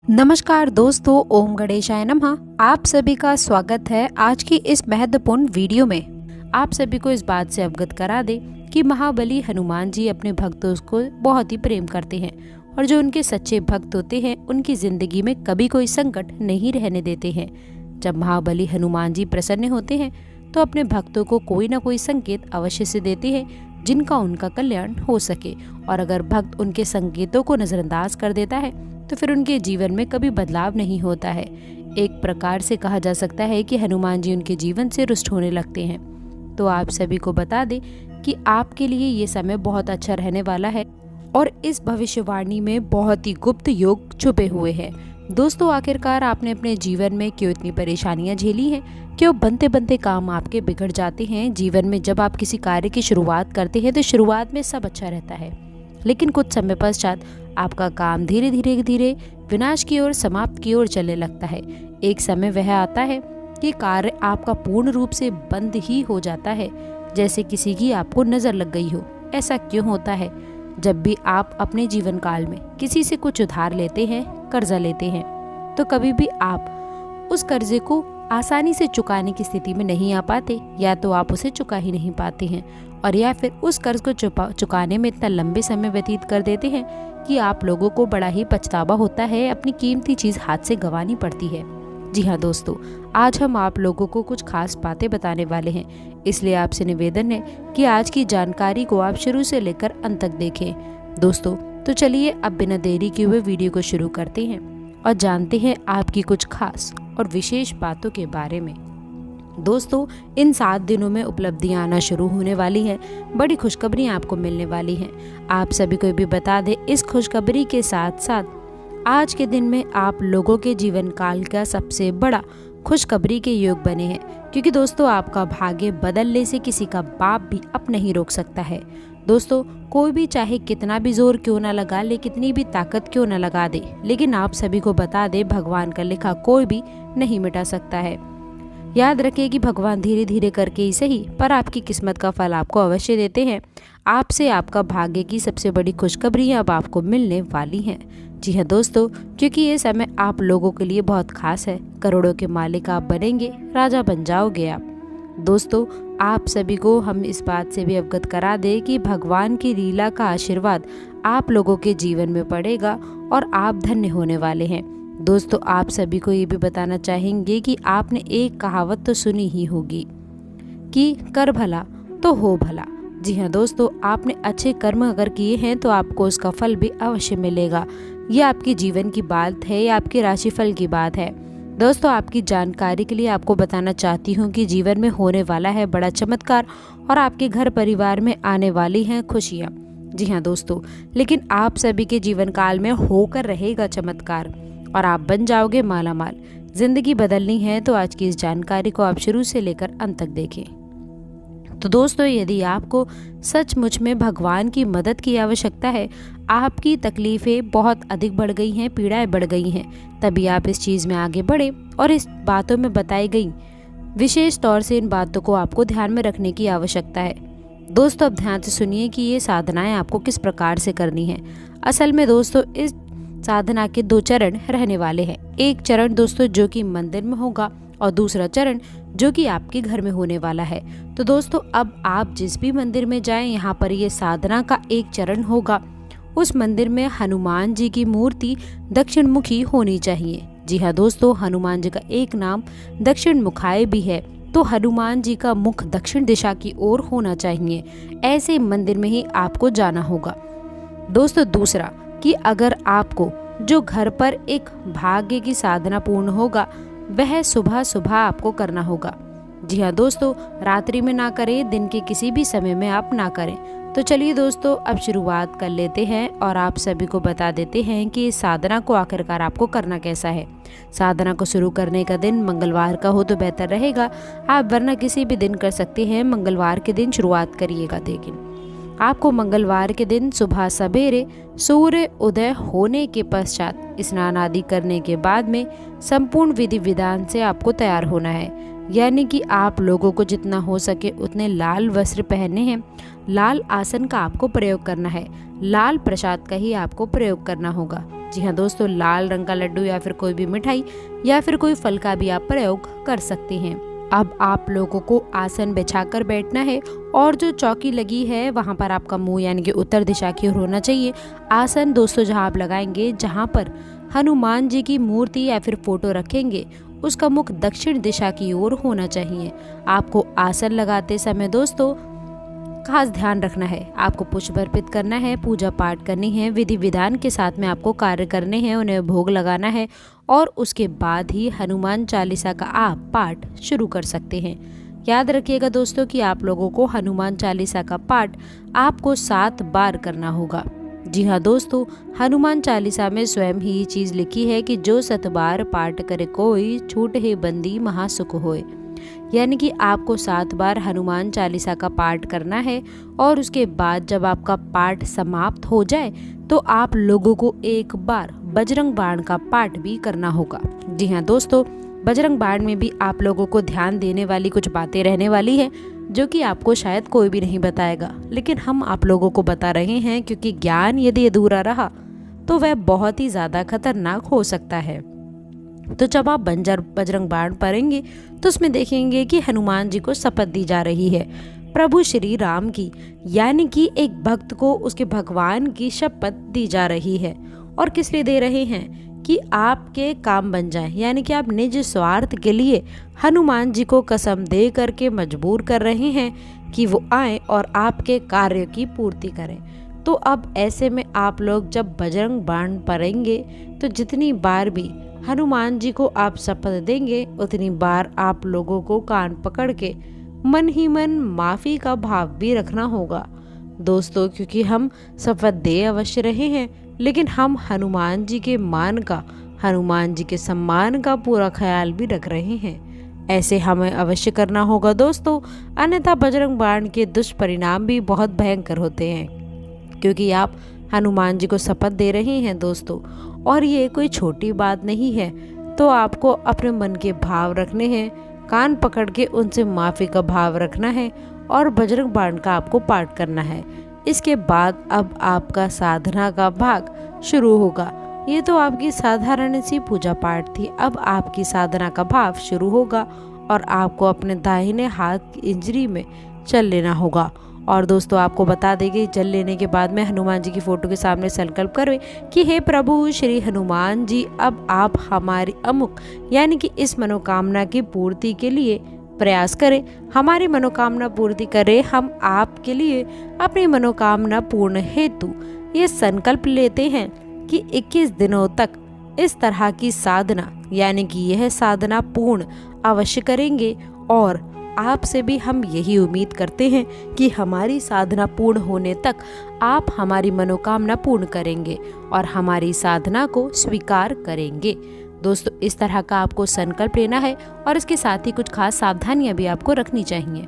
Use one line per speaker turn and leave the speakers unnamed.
नमस्कार दोस्तों, ओम गणेशाय नमः। आप सभी का स्वागत है आज की इस महत्वपूर्ण वीडियो में। आप सभी को इस बात से अवगत करा दे कि महाबली हनुमान जी अपने भक्तों को बहुत ही प्रेम करते हैं और जो उनके सच्चे भक्त होते हैं उनकी जिंदगी में कभी कोई संकट नहीं रहने देते हैं। जब महाबली हनुमान जी प्रसन्न होते हैं तो अपने भक्तों को कोई ना कोई संकेत अवश्य से देते हैं जिनका उनका कल्याण हो सके, और अगर भक्त उनके संकेतों को नजरअंदाज कर देता है तो फिर उनके जीवन में कभी बदलाव नहीं होता है। एक प्रकार से कहा जा सकता है कि हनुमान जी उनके जीवन से रुष्ट होने लगते हैं। तो आप सभी को बता दें कि आपके लिए ये समय बहुत अच्छा रहने वाला है और इस भविष्यवाणी में बहुत ही गुप्त योग छुपे हुए हैं। दोस्तों, आखिरकार आपने अपने जीवन में क्यों इतनी परेशानियां झेली हैं? क्यों बनते बनते काम आपके बिगड़ जाते हैं? जीवन में जब आप किसी कार्य की शुरुआत करते हैं तो शुरुआत में सब अच्छा रहता है, लेकिन कुछ समय पश्चात आपका काम धीरे धीरे विनाश की ओर, समाप्त की ओर चलने लगता है। एक समय वह आता है कि कार्य आपका पूर्ण रूप से बंद ही हो जाता है, जैसे किसी की आपको नजर लग गई हो। ऐसा क्यों होता है? जब भी आप अपने जीवन काल में किसी से कुछ उधार लेते हैं, कर्जा लेते हैं, तो कभी भी आप उस कर्जे को आसानी से चुकाने की स्थिति में नहीं आ पाते, या तो आप उसे चुका ही नहीं पाते हैं, और या फिर उस कर्ज को चुकाने में इतना लंबे समय व्यतीत कर देते हैं कि आप लोगों को बड़ा ही पछतावा होता है, अपनी कीमती चीज हाथ से गंवानी पड़ती है। जी हाँ दोस्तों, आज हम आप लोगों को कुछ खास बातें बताने वाले हैं, इसलिए आपसे निवेदन है कि आज की जानकारी को आप शुरू से लेकर अंत तक देखें। दोस्तों, तो चलिए अब बिना देरी किए हुए वीडियो को शुरू करते हैं और जानते हैं आपकी कुछ खास और विशेष बातों के बारे में। दोस्तों, इन 7 दिनों में उपलब्धियां आना शुरू होने वाली हैं, बड़ी खुशखबरी आपको मिलने वाली हैं। आप सभी को भी बता दें, इस खुशखबरी के साथ साथ आज के दिन में आप लोगों के जीवन काल का सबसे बड़ा खुशखबरी के योग बने हैं, क्योंकि दोस्तों आपका भाग्य बदलने से किसी का बाप भी अब नहीं रोक सकता है। दोस्तों, कोई भी चाहे कितना भी जोर क्यों ना लगा ले, कितनी भी ताकत क्यों ना लगा दे, लेकिन आप सभी को बता दे, भगवान का लिखा कोई भी नहीं मिटा सकता है। याद रखिए कि भगवान धीरे धीरे करके ही सही, पर आपकी किस्मत का फल आपको अवश्य देते हैं। आपसे आपका भाग्य की सबसे बड़ी खुशखबरी अब आपको मिलने वाली हैं। जी हाँ दोस्तों, क्योंकि ये समय आप लोगों के लिए बहुत खास है। करोड़ों के मालिक आप बनेंगे, राजा बन जाओगे आप। दोस्तों, आप सभी को हम इस बात से भी अवगत करा दें कि भगवान की लीला का आशीर्वाद आप लोगों के जीवन में पड़ेगा और आप धन्य होने वाले हैं। दोस्तों, आप सभी को ये भी बताना चाहेंगे कि आपने एक कहावत तो सुनी ही होगी कि कर भला तो हो भला। जी हाँ दोस्तों, आपने अच्छे कर्म अगर किए हैं तो आपको उसका फल भी अवश्य मिलेगा। ये आपकी जीवन की बात है या आपके राशिफल की बात है। दोस्तों, आपकी जानकारी के लिए आपको बताना चाहती हूँ कि जीवन में होने वाला है बड़ा चमत्कार और आपके घर परिवार में आने वाली हैं खुशियाँ। जी हाँ दोस्तों, लेकिन आप सभी के जीवन काल में होकर रहेगा चमत्कार और आप बन जाओगे मालामाल। जिंदगी बदलनी है तो आज की इस जानकारी को आप शुरू से लेकर अंत तक देखें। तो दोस्तों, यदि आपको सचमुच में भगवान की मदद की आवश्यकता है, आपकी तकलीफें बहुत अधिक बढ़ गई हैं, पीड़ाएं बढ़ गई हैं, तभी आप इस चीज़ में आगे बढ़े और इस बातों में बताई गई विशेष तौर से इन बातों को आपको ध्यान में रखने की आवश्यकता है। दोस्तों, अब ध्यान से सुनिए कि ये साधनाएं आपको किस प्रकार से करनी है। असल में दोस्तों, इस साधना के 2 चरण रहने वाले हैं। एक चरण दोस्तों जो कि मंदिर में होगा और दूसरा चरण जो कि आपके घर में होने वाला है। तो दोस्तों, अब आप जिस भी मंदिर में जाएं, यहाँ पर ये साधना का एक चरण होगा। उस मंदिर में हनुमान जी की मूर्ति दक्षिण मुखी होनी चाहिए। जी हाँ दोस्तों, हनुमान जी का एक नाम दक्षिण मुखाय भी है, तो हनुमान जी का मुख दक्षिण दिशा की ओर होना चाहिए। ऐसे मंदिर में ही आपको जाना होगा। दोस्तों, दूसरा कि अगर आपको जो घर पर एक भाग्य की साधना पूर्ण होगा, वह सुबह सुबह आपको करना होगा। जी हाँ दोस्तों, रात्रि में ना करें, दिन के किसी भी समय में आप ना करें। तो चलिए दोस्तों, अब शुरुआत कर लेते हैं और आप सभी को बता देते हैं कि इस साधना को आखिरकार आपको करना कैसा है। साधना को शुरू करने का दिन मंगलवार का हो तो बेहतर रहेगा, आप वरना किसी भी दिन कर सकते हैं। मंगलवार के दिन शुरुआत करिएगा, लेकिन आपको मंगलवार के दिन सुबह सवेरे सूर्य उदय होने के पश्चात स्नान आदि करने के बाद में संपूर्ण विधि विधान से आपको तैयार होना है। यानी कि आप लोगों को जितना हो सके उतने लाल वस्त्र पहनने हैं, लाल आसन का आपको प्रयोग करना है, लाल प्रसाद का ही आपको प्रयोग करना होगा। जी हाँ दोस्तों, लाल रंग का लड्डू या फिर कोई भी मिठाई या फिर कोई फल का भी आप प्रयोग कर सकते हैं। अब आप लोगों को आसन बिछाकर बैठना है और जो चौकी लगी है वहाँ पर आपका मुंह यानी कि उत्तर दिशा की ओर होना चाहिए। आसन दोस्तों जहाँ आप लगाएंगे, जहाँ पर हनुमान जी की मूर्ति या फिर फोटो रखेंगे, उसका मुख दक्षिण दिशा की ओर होना चाहिए। आपको आसन लगाते समय दोस्तों खास ध्यान रखना है, आपको पुष्प अर्पित करना है, पूजा पाठ करनी है, विधि विधान के साथ में आपको कार्य करने हैं, उन्हें भोग लगाना है और उसके बाद ही हनुमान चालीसा का आप पाठ शुरू कर सकते हैं। याद रखिएगा दोस्तों कि आप लोगों को हनुमान चालीसा का पाठ आपको 7 बार करना होगा। जी हाँ दोस्तों, हनुमान चालीसा में स्वयं ही ये चीज़ लिखी है कि जो 7 बार पाठ करे कोई, छूट है बंदी महासुख होए। यानी कि आपको 7 बार हनुमान चालीसा का पाठ करना है और उसके बाद जब आपका पाठ समाप्त हो जाए तो आप लोगों को एक बार बजरंग बाण का पाठ भी करना होगा। जी हाँ दोस्तों, बजरंग बाण में भी आप लोगों को ध्यान देने वाली कुछ बातें रहने वाली है जो कि आपको शायद कोई भी नहीं बताएगा, लेकिन हम आप लोगों को बता रहे हैं क्योंकि ज्ञान यदि अधूरा रहा तो वह बहुत ही ज़्यादा खतरनाक हो सकता है। तो जब आप बजरंग बाण पढ़ेंगे तो उसमें देखेंगे कि हनुमान जी को शपथ दी जा रही है प्रभु श्री राम की, यानी कि एक भक्त को उसके भगवान की शपथ दी जा रही है। और किस लिए दे रहे हैं कि आपके काम बन जाएं, यानी कि आप निज स्वार्थ के लिए हनुमान जी को कसम दे करके मजबूर कर रहे हैं कि वो आए और आपके कार्य की पूर्ति करें। तो अब ऐसे में आप लोग जब बजरंग बाण पढ़ेंगे तो जितनी बार भी हनुमान जी को आप शपथ देंगे उतनी बार आप लोगों को कान पकड़ के मन ही मन माफ़ी का भाव भी रखना होगा दोस्तों, क्योंकि हम शपथ दे अवश्य रहे हैं लेकिन हम हनुमान जी के मान का, हनुमान जी के सम्मान का पूरा ख्याल भी रख रहे हैं। ऐसे हमें अवश्य करना होगा दोस्तों, अन्यथा बजरंग बाण के दुष्परिणाम भी बहुत भयंकर होते हैं, क्योंकि आप हनुमान जी को शपथ दे रहे हैं दोस्तों और ये कोई छोटी बात नहीं है। तो आपको अपने मन के भाव रखने हैं, कान पकड़ के उनसे माफ़ी का भाव रखना है और बजरंग बाण का आपको पाठ करना है। इसके बाद अब आपका साधना का भाग शुरू होगा। ये तो आपकी साधारण सी पूजा पाठ थी, अब आपकी साधना का भाव शुरू होगा और आपको अपने दाहिने हाथ की इंजरी में चल लेना होगा। और दोस्तों आपको बता देंगे, जल लेने के बाद में हनुमान जी की फोटो के सामने संकल्प करें कि हे प्रभु श्री हनुमान जी, अब आप हमारी अमुक यानी कि इस मनोकामना की पूर्ति के लिए प्रयास करें, हमारी मनोकामना पूर्ति करें। हम आपके लिए अपनी मनोकामना पूर्ण हेतु ये संकल्प लेते हैं कि 21 दिनों तक इस तरह की साधना यानी कि यह साधना पूर्ण अवश्य करेंगे और आपसे भी हम यही उम्मीद करते हैं कि हमारी साधना पूर्ण होने तक आप हमारी मनोकामना पूर्ण करेंगे और हमारी साधना को स्वीकार करेंगे। दोस्तों इस तरह का आपको संकल्प लेना है और इसके साथ ही कुछ खास सावधानियां भी आपको रखनी चाहिए।